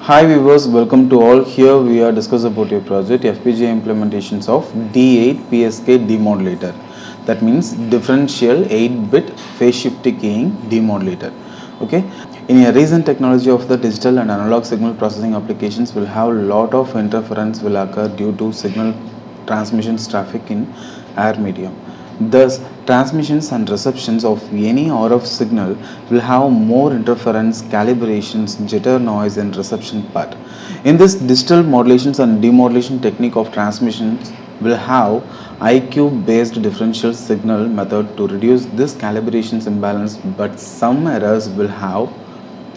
Hi viewers, welcome to all. Here we are discuss about your project FPGA implementations of D8 PSK demodulator. That means differential 8-bit phase shift keying demodulator. Okay. In a recent technology of the digital and analog signal processing applications will have lot of interference will occur due to signal transmissions traffic in air medium. Thus, transmissions and receptions of any RF signal will have more interference, calibrations, jitter, noise and reception part. In this digital modulations and demodulation technique of transmissions will have IQ based differential signal method to reduce this calibrations imbalance, but some errors will have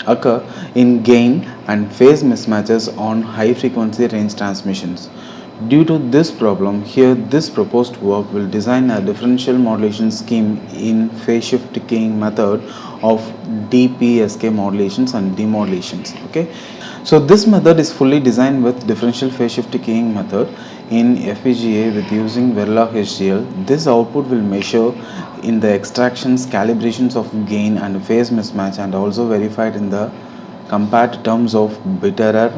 occur in gain and phase mismatches on high frequency range transmissions. Due to this problem, here this proposed work will design a differential modulation scheme in phase shift keying method of DPSK modulations and demodulations. Okay, so this method is fully designed with differential phase shift keying method in FPGA with using Verilog HDL. This output will measure in the extractions, calibrations of gain and phase mismatch, and also verified in the compared terms of bit error,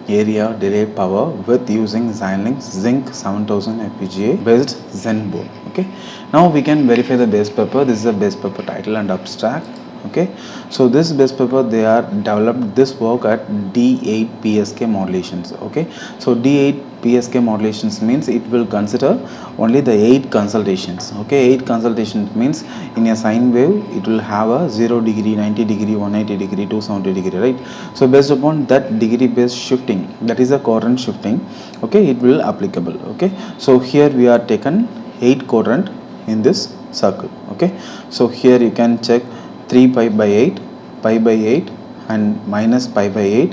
area, delay, power with using Xilinx Zinc 7000 FPGA based Zen board. Okay, now we can verify the base paper. This is the base paper title and abstract. Okay, so this base paper they are developed this work at D8 PSK modulations. Okay, so D8 PSK modulations means it will consider only the 8 consultations. Okay, 8 consultations means in a sine wave it will have a 0 degree, 90 degree, 180 degree, 270 degree, right? So based upon that degree based shifting, that is a quadrant shifting, okay, it will applicable. Okay, so here we are taken 8 quadrant in this circle. Okay, so here you can check 3 pi by 8, pi by 8 and minus pi by 8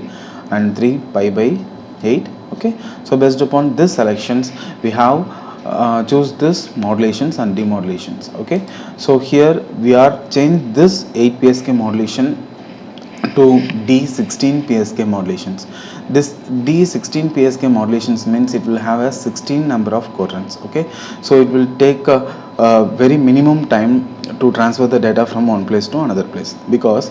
and 3 pi by 8. Okay, so based upon this selections we have choose this modulations and demodulations. Okay, so here we are change this 8 PSK modulation to D16 PSK modulations. This D16 PSK modulations means it will have a 16 number of quadrants. Okay, so it will take a very minimum time to transfer the data from one place to another place, because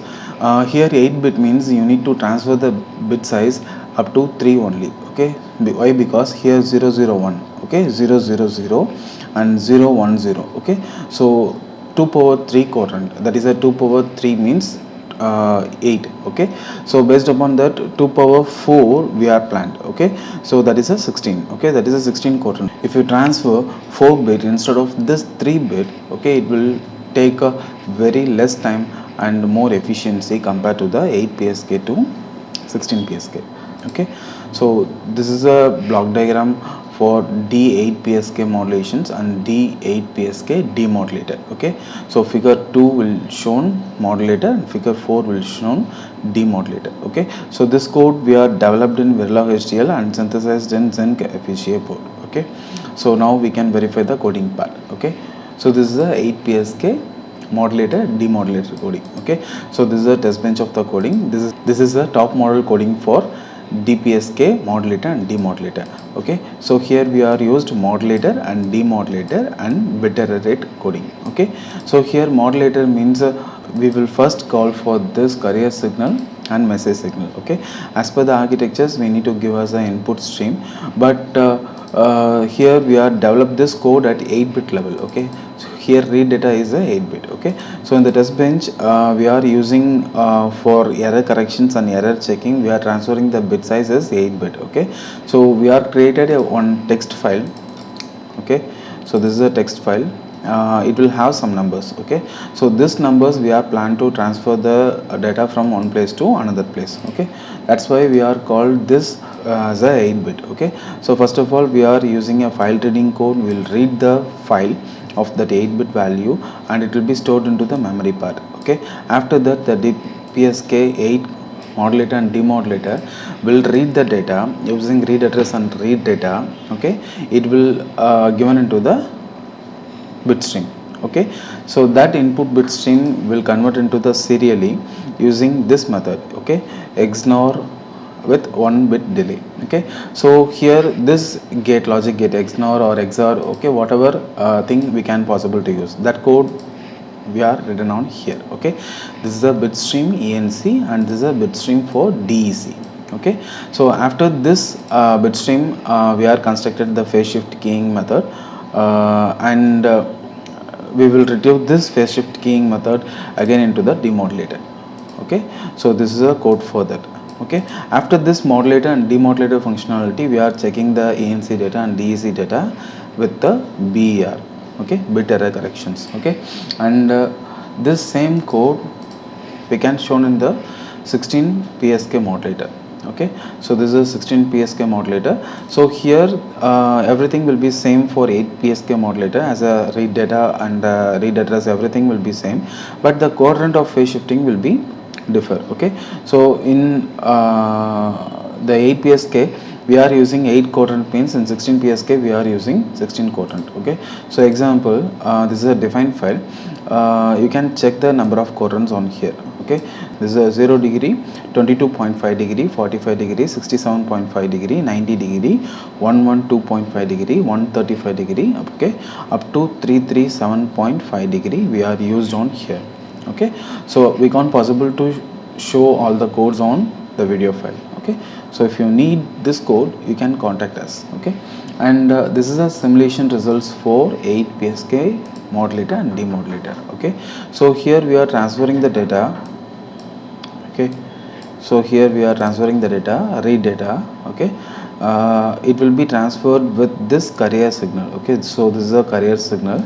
here 8-bit means you need to transfer the bit size up to 3 only. Okay, why? Because here 001, okay, 000 and 010. Okay, so 2 power 3 quadrant, that is a 2 power 3 means 8. Okay, so based upon that 2 power 4 we are planned. Okay, so that is a 16. Okay, that is a 16 quadrant. If you transfer 4 bit instead of this 3 bit, okay, it will take a very less time and more efficiency compared to the 8 PSK to 16 PSK. Okay, so this is a block diagram for D8 PSK modulations and D8 PSK demodulator. Okay, so figure 2 will shown modulator and figure 4 will shown demodulator. Okay, so this code we are developed in Verilog HDL and synthesized in Zen FPGA board. Okay, so now we can verify the coding part. Okay, so this is a 8 PSK modulator demodulator coding. Okay, so this is a test bench of the coding. This is a top model coding for DPSK modulator and demodulator. Okay, so here we are used modulator and demodulator and bit error rate coding. Okay, so here modulator means we will first call for this carrier signal and message signal. Okay, as per the architectures we need to give us an input stream, but here we are developed this code at 8-bit level. Okay, so here read data is a 8-bit. Okay, so in the test bench we are using for error corrections and error checking, we are transferring the bit size as 8-bit. Okay, so we are created a one text file. Okay, so this is a text file. It will have some numbers. Okay, so this numbers we are planned to transfer the data from one place to another place. Okay, that's why we are called this as a 8-bit. Okay, so first of all we are using a file reading code. We will read the file of that 8-bit value and it will be stored into the memory part. Okay, after that the DPSK 8 modulator and demodulator will read the data using read address and read data. Okay, it will given into the bit stream. Okay, so that input bit stream will convert into the serially using this method. Okay, XNOR with 1 bit delay. Okay, so here this gate, logic gate, XNOR or XOR, okay, whatever thing we can possible to use, that code we are written on here. Okay, this is a bit stream ENC and this is a bit stream for DEC. Okay, so after this bit stream we are constructed the phase shift keying method, and we will retrieve this phase shift keying method again into the demodulator. Okay, so this is a code for that. Okay, after this modulator and demodulator functionality, we are checking the ANC data and DEC data with the BER, okay, bit error corrections. Okay, and this same code we can shown in the 16 PSK modulator. Okay, so this is a 16 PSK modulator. So here everything will be same for 8 PSK modulator, as a read data and read address, everything will be same, but the quadrant of phase shifting will be differ. Okay, so in the 8 PSK we are using 8 quadrant pins, in 16 PSK we are using 16 quadrant. Okay, so example, this is a defined file. You can check the number of quadrants on here. Okay, this is a 0 degree, 22.5 degree, 45 degree, 67.5 degree, 90 degree, 112.5 degree, 135 degree, okay, up to 337.5 degree we are used on here. Okay, so we can't possible to show all the codes on the video file. Okay, so if you need this code you can contact us. Okay, and this is a simulation results for 8 PSK modulator and demodulator. Okay, so here we are transferring the data. Okay, so here we are transferring the data, read data. Okay, it will be transferred with this carrier signal. Okay, so this is a carrier signal.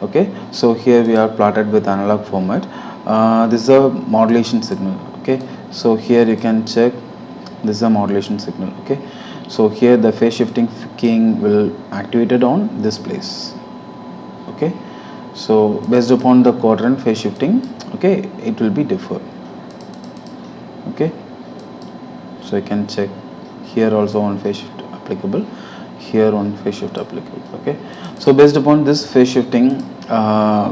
Okay, so here we are plotted with analog format. This is a modulation signal. Okay, so here you can check, this is a modulation signal. Okay, so here the phase shifting keying will activated on this place. Okay, so based upon the quadrant phase shifting, okay, it will be differ. Okay, so I can check here also on phase shift applicable, here on phase shift applicable. Okay, so based upon this phase shifting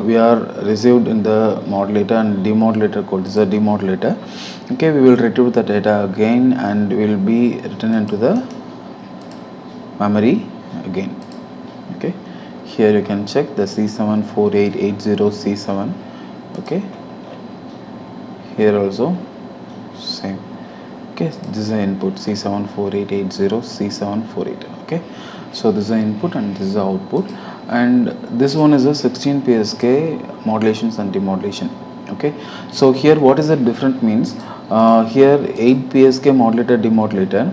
we are received in the modulator and demodulator code. This is a demodulator. Okay, we will retrieve the data again and will be written into the memory again. Okay, here you can check the C74880C7. okay, here also same. Okay, this is the input C74880C748. okay, so this is the input and this is the output, and this one is a 16 PSK modulations and demodulation. Okay, so here what is the different means, here 8 PSK modulator demodulator,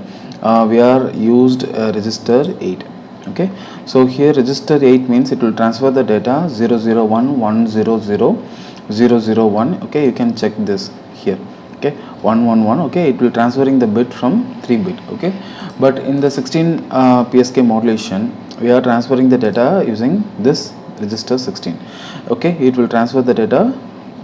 we are used register 8. Okay, so here register 8 means it will transfer the data 001 100 001. okay, you can check this here. Okay, 111. okay, it will transferring the bit from 3 bit. Okay, but in the 16 PSK modulation we are transferring the data using this register 16. Okay, it will transfer the data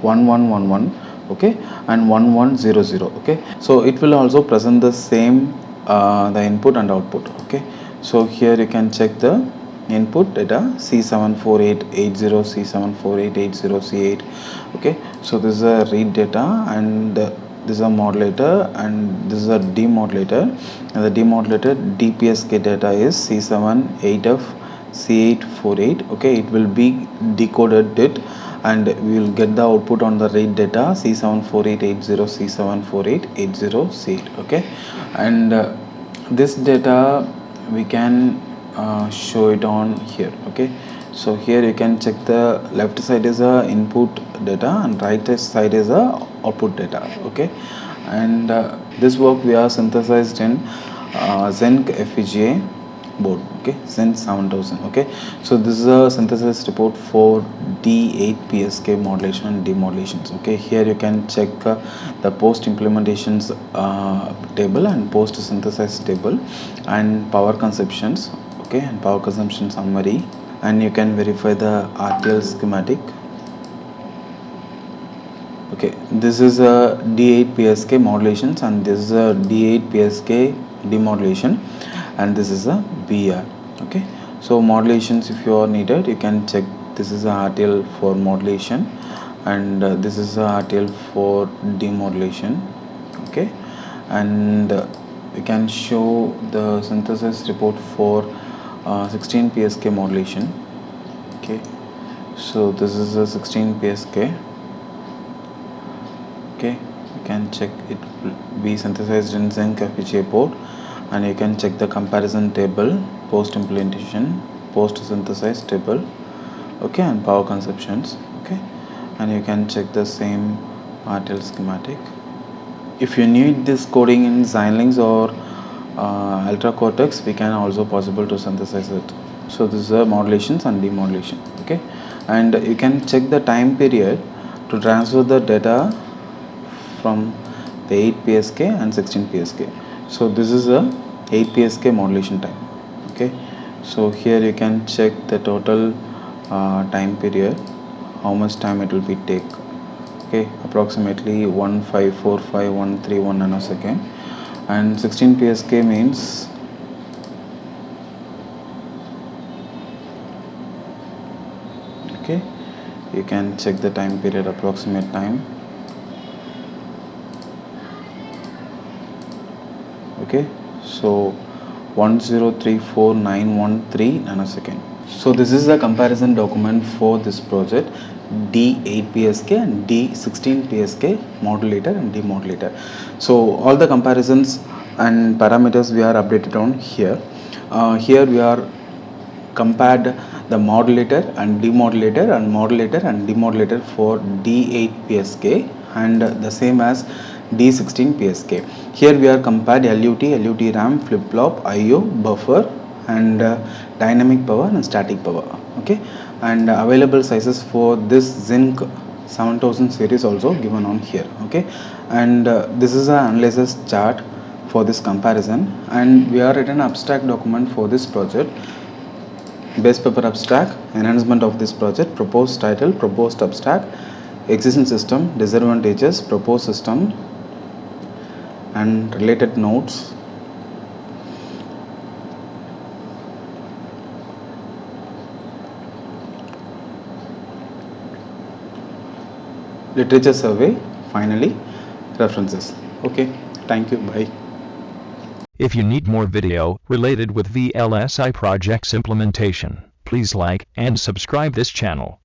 1111, okay, and 1100. Okay, so it will also present the same the input and output. Okay, so here you can check the input data C74880 C74880 C8. okay, so this is a read data, and this is a modulator, and this is a demodulator, and the demodulator DPSK data is C78F C848. okay, it will be decoded it, and we will get the output on the read data C74880 C74880 C8. okay, and this data we can show it on here. Okay, so here you can check the left side is a input data and right side is a output data. Okay, and this work we are synthesized in Zenc FPGA board. Okay, Zen 7000. okay, so this is a synthesis report for D8 PSK modulation and demodulations. okay, here you can check the post implementations table and post synthesis table and power consumptions. okay, and power consumption summary, and you can verify the RTL schematic. Okay, this is a D8 PSK modulations, and this is a D8 PSK demodulation, and this is a BR. okay, so modulations if you are needed you can check. This is a RTL for modulation, and this is a RTL for demodulation. okay, and we can show the synthesis report for 16 PSK modulation. okay, so this is a 16 PSK. okay, you can check it will be synthesized in Zinc FPGA board, and you can check the comparison table, post implementation, post synthesized table, okay, and power consumptions, okay, and you can check the same RTL schematic. If you need this coding in Xilinx or Ultra Cortex, we can also possible to synthesize it. So this is a modulations and demodulation, okay, and you can check the time period to transfer the data from the 8 PSK and 16 PSK. So this is a 8 PSK modulation time, okay. So here you can check the total time period, how much time it will be take, okay, approximately 1545131 nanosecond, and 16 PSK means okay, you can check the time period, approximate time, okay, so 1034913 nanosecond. So this is the comparison document for this project, D8 PSK and D16 PSK modulator and demodulator. So all the comparisons and parameters we are updated on here. Here we are compared the modulator and demodulator and modulator and demodulator for D8 PSK and the same as D16 PSK. Here we are compared LUT, LUT RAM, flip-flop, IO, buffer, and dynamic power and static power, okay, and available sizes for this Zinc 7000 series also given on here, okay, and this is an analysis chart for this comparison, and we are written abstract document for this project. Base paper abstract, enhancement of this project, proposed title, proposed abstract, existing system, disadvantages, proposed system, and related notes. Literature survey, finally references. Okay, thank you, bye. If you need more video related with VLSI projects implementation, please like and subscribe this channel.